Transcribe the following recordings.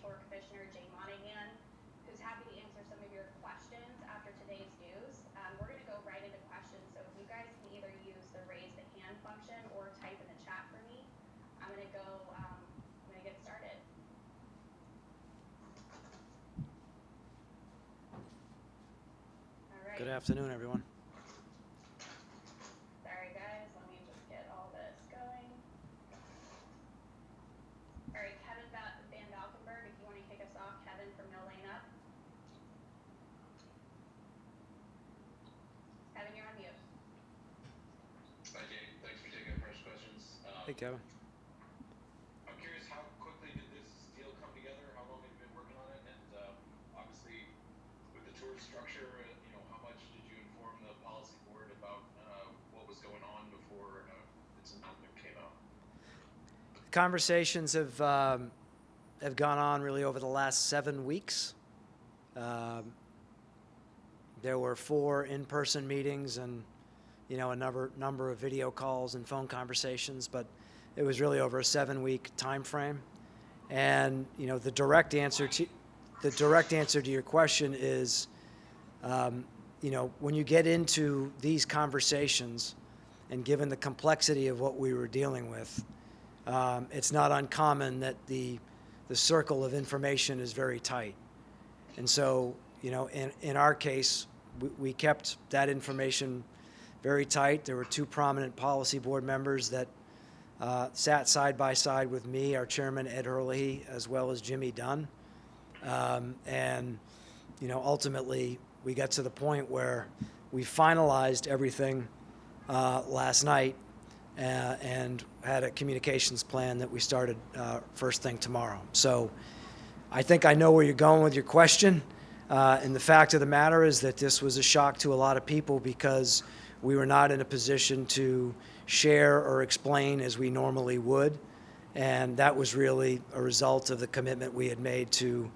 Tour Commissioner Jay Monahan, who's happy to answer some of your questions after today's news. We're going to go right into questions, so if you guys can either use the raise the hand function or type in the chat for me, I'm going to get started. All right. Good afternoon, everyone. Sorry, guys. Let me just get all this going. All right, Kevin Van Valkenburg, if you want to kick us off. Kevin from No Lane Up. Kevin, you're on mute. Hi, Jay. Thanks for taking the first questions. Hey, Kevin. I'm curious, how quickly did this deal come together? How long have you been working on it? And obviously, with the tour structure, how much did you inform the policy board about what was going on before its announcement came out? Conversations have gone on really over the last 7 weeks. There were 4 in-person meetings and a number of video calls and phone conversations, but it was really over a 7-week time frame. And the direct answer to your question is, when you get into these conversations, and given the complexity of what we were dealing with, it's not uncommon that the circle of information is very tight. And so, in our case, we kept that information very tight. There were 2 prominent policy board members that sat side by side with me, our chairman, Ed Hurley, as well as Jimmy Dunn. And ultimately, we got to the point where we finalized everything last night and had a communications plan that we started first thing tomorrow. So I think I know where you're going with your question. And the fact of the matter is that this was a shock to a lot of people because we were not in a position to share or explain as we normally would. And that was really a result of the commitment we had made to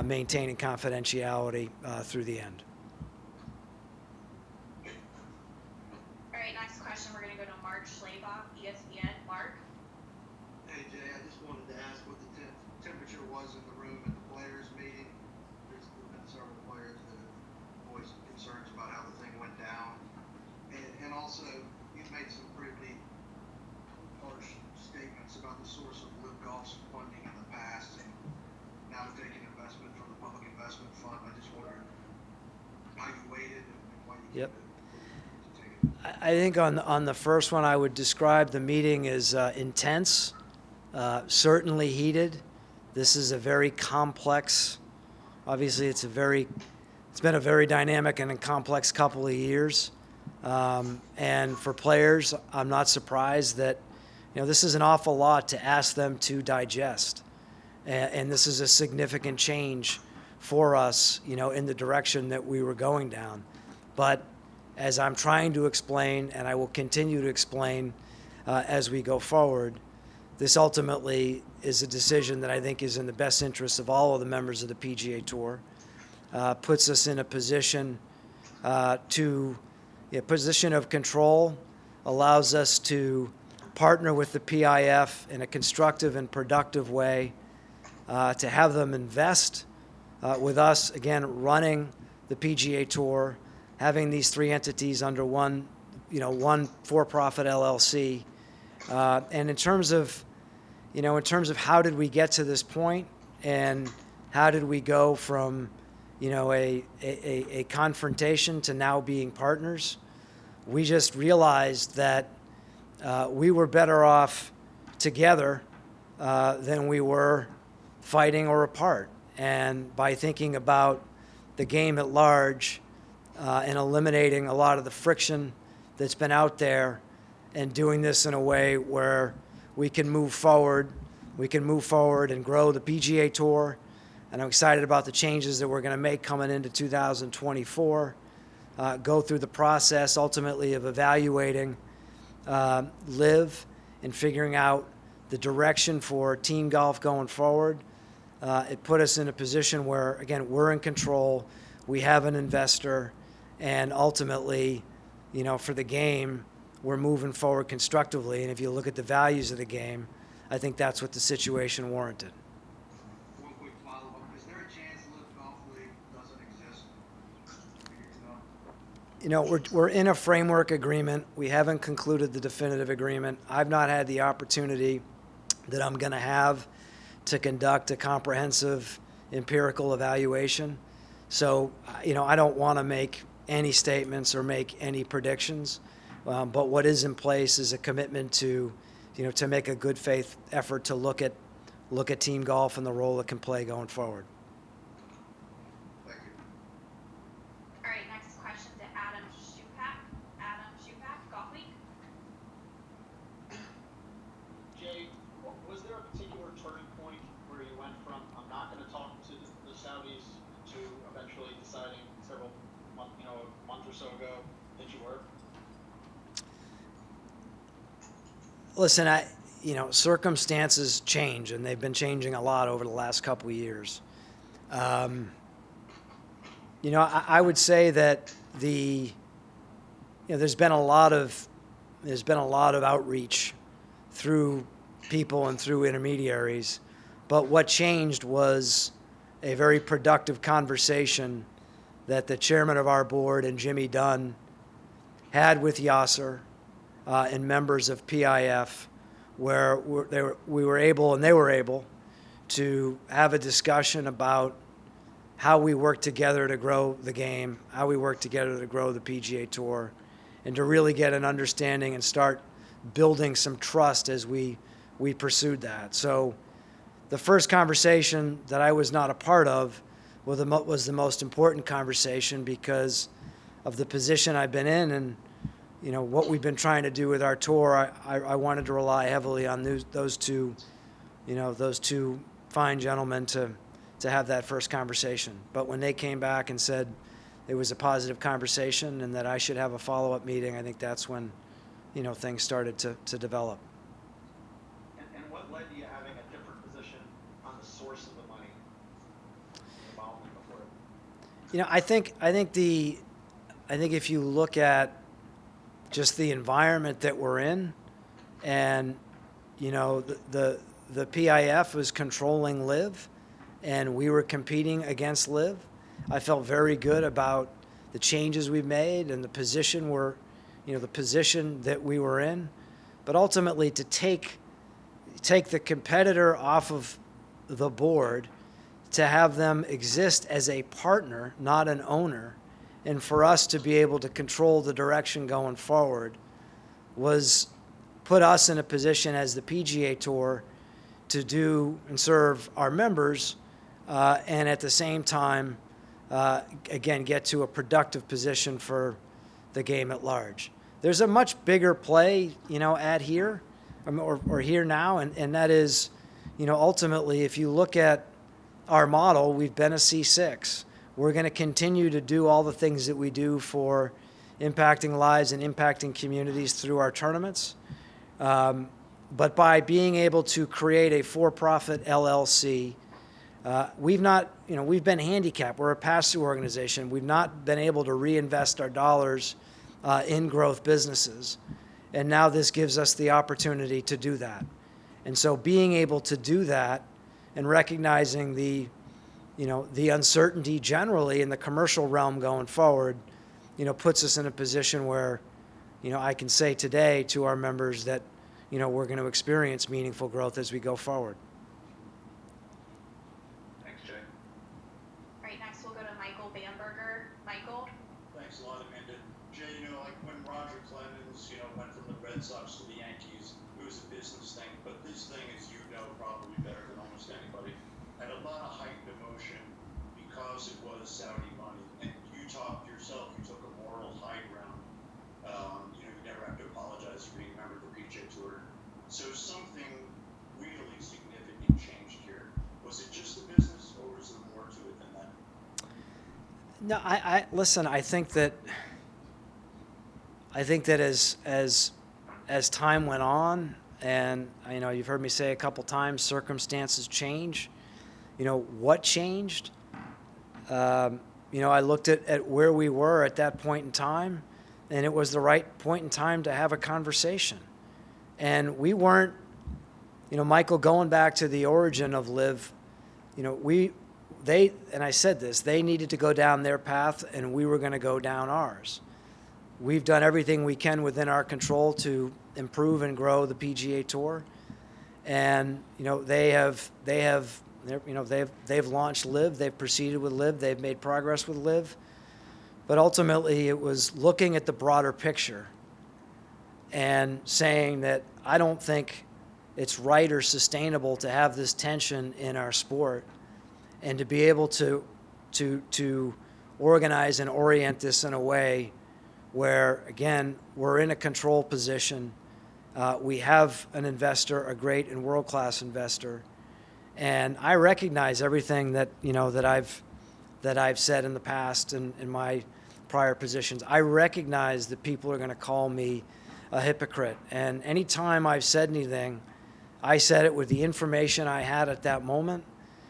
maintaining confidentiality through the end. All right, next question. We're going to go to Mark Schlabach, ESPN. Mark? Hey, Jay, I just wanted to ask what the temperature was in the room at the players' meeting. There's been several players that have voiced concerns about how the thing went down. And also, you've made some pretty harsh statements about the source of Live Golf's funding in the past and now taking investment from the Public Investment Fund. I just wondered how you waited and why you Yep. take it. I think on the first one, I would describe the meeting as intense, certainly heated. This is a very complex, obviously it's been a very dynamic and a complex couple of years. And for players, I'm not surprised that, this is an awful lot to ask them to digest. And this is a significant change for us, in the direction that we were going down. But as I'm trying to explain, and I will continue to explain as we go forward, this ultimately is a decision that I think is in the best interest of all of the members of the PGA Tour. Puts us in a position position of control, allows us to partner with the PIF in a constructive and productive way, to have them invest with us, again, running the PGA Tour, having these 3 entities under one for-profit LLC. And in terms of how did we get to this point and how did we go from, a confrontation to now being partners, we just realized that we were better off together than we were fighting or apart. And by thinking about the game at large and eliminating a lot of the friction that's been out there and doing this in a way where we can move forward and grow the PGA Tour. And I'm excited about the changes that we're going to make coming into 2024, go through the process ultimately of evaluating LIV and figuring out the direction for team golf going forward. It put us in a position where, again, we're in control, we have an investor, and ultimately, for the game, we're moving forward constructively. And if you look at the values of the game, I think that's what the situation warranted. One quick You know, we're in a framework agreement. We haven't concluded the definitive agreement. I've not had the opportunity that I'm going to have to conduct a comprehensive empirical evaluation. So, you know, I don't want to make any statements or make any predictions. But what is in place is a commitment to, you know, to make a good faith effort to look at team golf and the role it can play going forward. Thank you. All right, next question to Adam Shupak. Adam Shupak, Golf Week. Jay, was there a particular turning point where you went from I'm not going to talk to the Saudis to eventually deciding a month or so ago that you were? Listen, circumstances change, and they've been changing a lot over the last couple of years. I would say that there's been a lot of outreach through people and through intermediaries, but what changed was a very productive conversation that the chairman of our board and Jimmy Dunn had with Yasser and members of PIF, where we were able to have a discussion about how we work together to grow the game, how we work together to grow the PGA Tour, and to really get an understanding and start building some trust as we pursued that. So the first conversation that I was not a part of was the most important conversation because of the position I've been in and, you know, what we've been trying to do with our tour. I wanted to rely heavily on those two fine gentlemen to have that first conversation. But when they came back and said it was a positive conversation and that I should have a follow-up meeting, I think that's when, you know, things started to develop. And what led to you having a different position on the source of the money involvement before? You know, I think if you look at just the environment that we're in, and you know, the PIF was controlling LIV, and we were competing against LIV. I felt very good about the changes we've made and the position that we were in. But ultimately, to take the competitor off of the board, to have them exist as a partner, not an owner, and for us to be able to control the direction going forward was put us in a position as the PGA Tour to do and serve our members and at the same time, again, get to a productive position for the game at large. There's a much bigger play, you know, at here or here now, and that is, you know, ultimately, if you look at our model, we've been a C6. We're going to continue to do all the things that we do for impacting lives and impacting communities through our tournaments. But by being able to create a for-profit LLC, we've been handicapped. We're a pass-through organization. We've not been able to reinvest our dollars in growth businesses. And now this gives us the opportunity to do that. And so being able to do that and recognizing the uncertainty generally in the commercial realm going forward, you know, puts us in a position where, you know, I can say today to our members that, you know, we're going to experience meaningful growth as we go forward. Thanks, Jay. All right, next we'll go to Michael Bamberger. Michael. Thanks a lot, Amanda. Jay, you know, like when Roger Clemens, you know, went from the Red Sox to the Yankees, it was a business thing. But this thing, as you know, probably better than almost anybody, had a lot of heightened emotion because it was Saudi money. And you talked yourself, you took a moral high ground. You know, you never have to apologize for being a member of the PGA Tour. So something really significant changed here. Was it just the business, or was there more to it than that? No, listen. I think that as time went on, and you know, you've heard me say a couple times, circumstances change. You know what changed? You know, I looked at where we were at that point in time, and it was the right point in time to have a conversation. And we weren't, you know, Michael, going back to the origin of LIV, you know, and I said this, they needed to go down their path and we were going to go down ours. we've done everything we can within our control to improve and grow the PGA Tour. And they've launched LIV, they've proceeded with LIV, they've made progress with LIV. But ultimately, it was looking at the broader picture and saying that I don't think it's right or sustainable to have this tension in our sport, and to be able to organize and orient this in a way where, again, we're in a control position. We have an investor, a great and world-class investor, and I recognize everything that I've said in the past and in my prior positions. I recognize that people are going to call me a hypocrite, and anytime I've said anything, I said it with the information I had at that moment,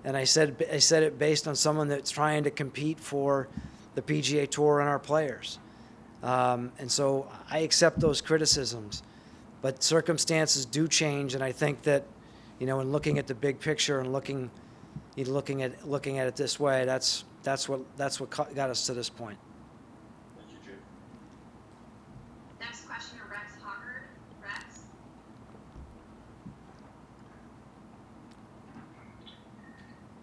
and I said it based on someone that's trying to compete for the PGA Tour and our players. And so I accept those criticisms, but circumstances do change, and I think that, in looking at the big picture and looking at it this way, that's what got us to this point. Thank you, Jay. Next question, Rex Hoggard. Rex?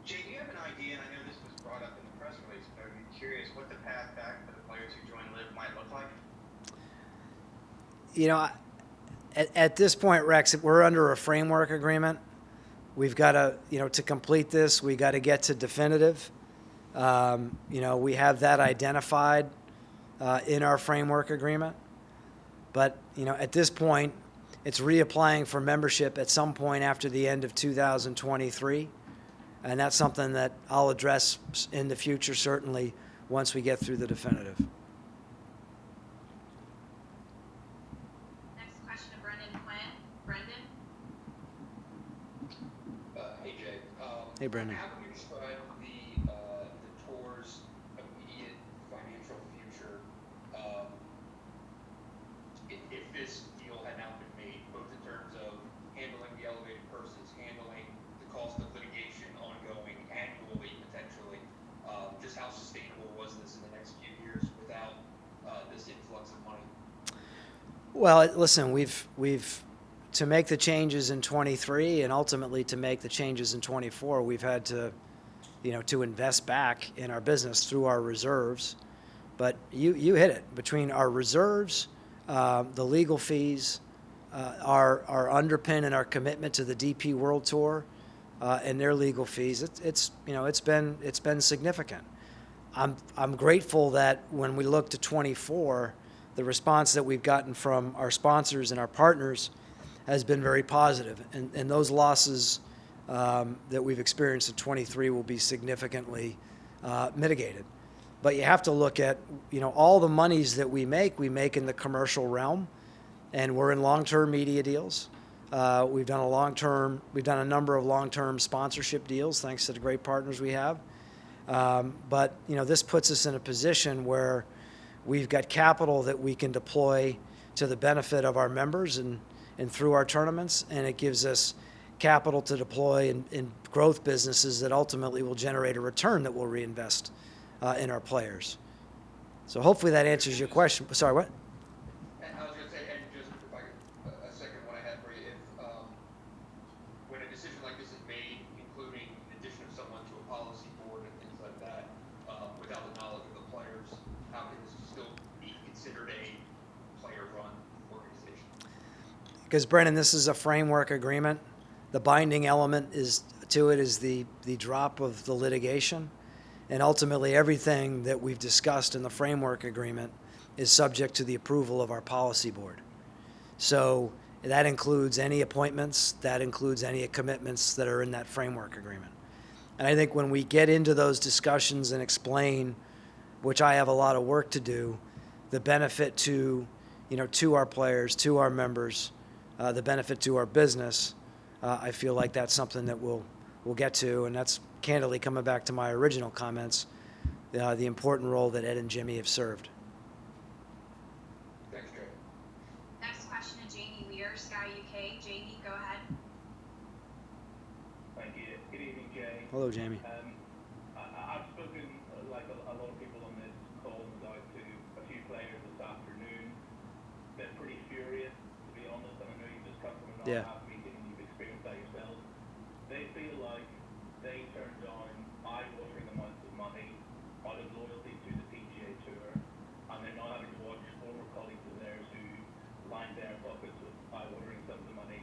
Jay, do you have an idea, and I know this was brought up in the press release, but I'm curious what the path back for the players who join LIV might look like? At this point, Rex, we're under a framework agreement. We've got to, to complete this, we got to get to definitive. We have that identified in our framework agreement. But, at this point, it's reapplying for membership at some point after the end of 2023. And that's something that I'll address in the future, certainly, once we get through the definitive. Next question to Brendan Quinn. Brendan? Hey, Jay. Hey, Brendan. How can you describe the tour's immediate financial future if this deal had now been made, both in terms of handling the elevated purses, handling the cost of litigation ongoing annually, potentially? Just how sustainable was this in the next few years without this influx of money? Well, listen, we've to make the changes in 23 and ultimately to make the changes in 24, we've had to, to invest back in our business through our reserves. But you hit it. Between our reserves, the legal fees, our underpin and our commitment to the DP World Tour, and their legal fees, it's been significant. I'm grateful that when we look to 24, the response that we've gotten from our sponsors and our partners has been very positive, and those losses that we've experienced in 23 will be significantly mitigated. But you have to look at, all the monies that we make in the commercial realm, and we're in long-term media deals. We've done a number of long-term sponsorship deals, thanks to the great partners we have. But this puts us in a position where we've got capital that we can deploy to the benefit of our members and through our tournaments, and it gives us capital to deploy in growth businesses that ultimately will generate a return that we'll reinvest in our players. So hopefully that answers your question. Sorry, what? And I was going to say, and just if I could, a second one I had for you, if when a decision like this is made, including the addition of someone to a policy board and things like that, without the knowledge of the players, how can this still be considered a player-run organization? Because, Brennan, this is a framework agreement. The binding element is the drop of the litigation. And ultimately, everything that we've discussed in the framework agreement is subject to the approval of our policy board. So that includes any appointments, that includes any commitments that are in that framework agreement. And I think when we get into those discussions and explain, which I have a lot of work to do, the benefit to our players, to our members, the benefit to our business, I feel like that's something that we'll get to, and that's candidly coming back to my original comments, the important role that Ed and Jimmy have served. Thanks, Jay. Next question to Jamie Weir, Sky UK. Jamie, go ahead. Thank you. Good evening, Jay. Hello, Jamie. I've spoken, like a lot of people on this call, and to a few players this afternoon. They're pretty furious, to be honest, and I know you've just come from an Yeah. all-half meeting and you've experienced that yourself. They feel like they turned down eye-watering amounts of money out of loyalty to the PGA Tour, and they're now having to watch former colleagues of theirs who lined their pockets with eye-watering sums of money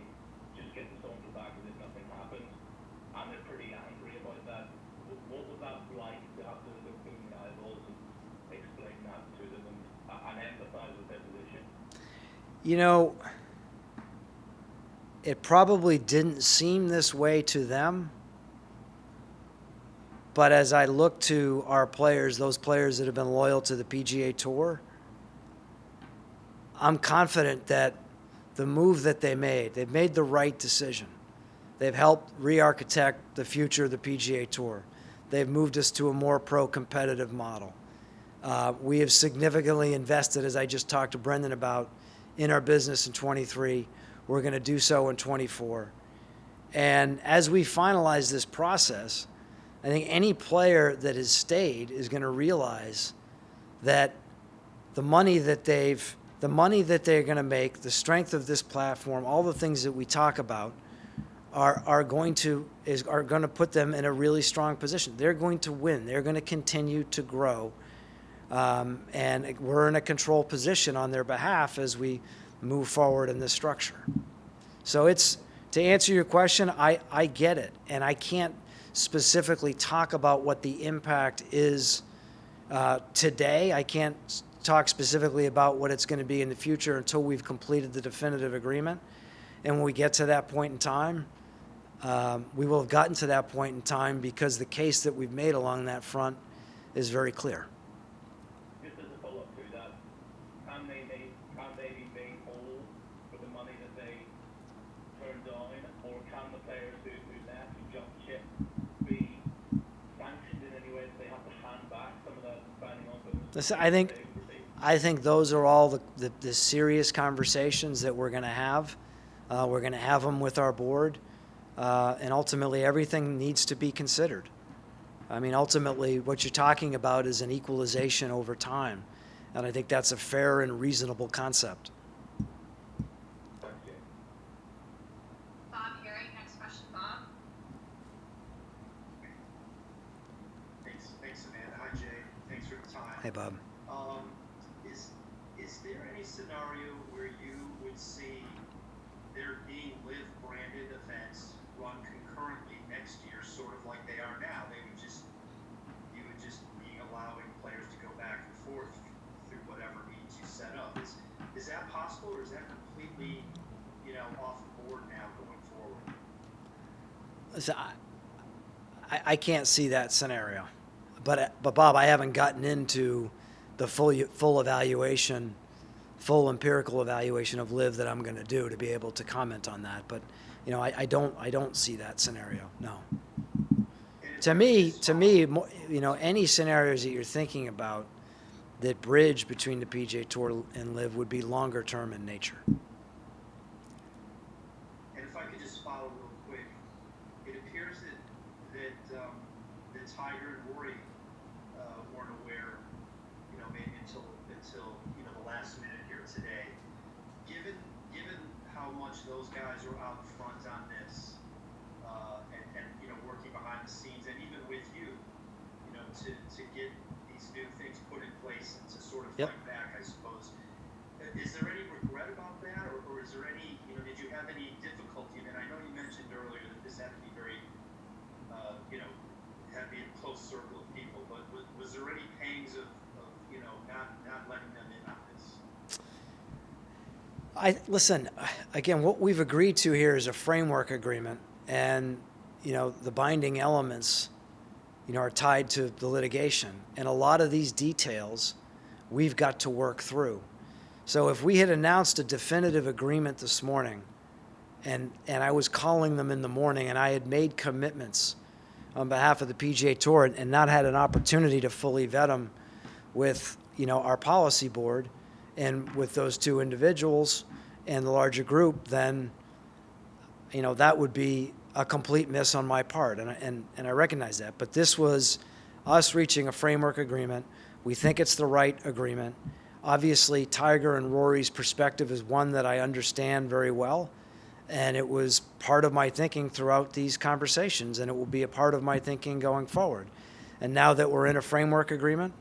just get the saunter back as if nothing happened, and they're pretty angry about that. What was that like to have to look them in the eyeballs and explain that to them and empathize with their position? You know, it probably didn't seem this way to them. But as I look to our players, those players that have been loyal to the PGA Tour, I'm confident that the move that they've made the right decision. They've helped re-architect the future of the PGA Tour. They've moved us to a more pro-competitive model. We have significantly invested, as I just talked to Brendan about, in our business in 23. We're going to do so in 24. And as we finalize this process, I think any player that has stayed is going to realize that the money that they're going to make, the strength of this platform, all the things that we talk about, are going to put them in a really strong position. They're going to win. They're going to continue to grow, and we're in a control position on their behalf as we move forward in this structure. So it's, to answer your question, I get it, and I can't specifically talk about what the impact is today. I can't talk specifically about what it's going to be in the future until we've completed the definitive agreement. And when we get to that point in time, we will have gotten to that point in time because the case that we've made along that front is very clear. Just as a follow-up to that, can they be made whole for the money that they turned down, or can the players who left, who jumped ship, be sanctioned in any way that they have to hand back some of that signing on bonus? Listen, I think those are all the serious conversations that we're going to have. We're going to have them with our board, and ultimately everything needs to be considered. I mean, ultimately what you're talking about is an equalization over time, and I think that's a fair and reasonable concept. Bob Herring, next question, Bob. Thanks, Amanda. Hi, Jay. Thanks for the time. Hey, Bob. Is there any scenario where you would see there being live branded events run concurrently next year, sort of like they are now? You would just be allowing players to go back and forth through whatever means you set up. Is that possible, or is that completely, off the board now going forward? Listen, I can't see that scenario, but Bob, I haven't gotten into the full evaluation, full empirical evaluation of live that I'm going to do to be able to comment on that. But I don't see that scenario. No. To me, any scenarios that you're thinking about that bridge between the PGA Tour and live would be longer term in nature. And if I could just follow real quick, it appears that Tiger and Rory weren't aware, maybe until the last minute here today. Given how much those guys are out front on this, and working behind the scenes, and even with you, to get these new things put in place and to sort of fight back, I suppose. Is there any regret about that, or is there any, did you have any difficulty? And I know you mentioned earlier that this had to be very, had to be a close circle of people, but was there any pangs of not letting them in on this? Listen, again, what we've agreed to here is a framework agreement, and the binding elements are tied to the litigation, and a lot of these details we've got to work through. So if we had announced a definitive agreement this morning, and I was calling them in the morning, and I had made commitments on behalf of the PGA Tour and not had an opportunity to fully vet them with our policy board and with those two individuals and the larger group, then that would be a complete miss on my part, and I recognize that. But this was us reaching a framework agreement. We think it's the right agreement. Obviously, Tiger and Rory's perspective is one that I understand very well, and it was part of my thinking throughout these conversations, and it will be a part of my thinking going forward. And now that we're in a framework agreement,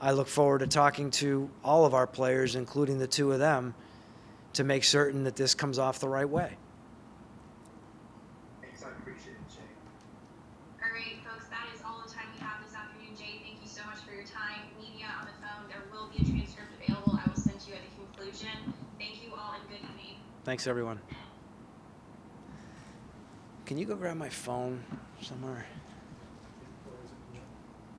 I look forward to talking to all of our players, including the two of them, to make certain that this comes off the right way. Thanks, I appreciate it, Jay. All right, folks, that is all the time we have this afternoon. Jay, thank you so much for your time. Media on the phone, there will be a transcript available. I will send to you at the conclusion. Thank you all and good evening. Thanks, everyone. Can you go grab my phone somewhere?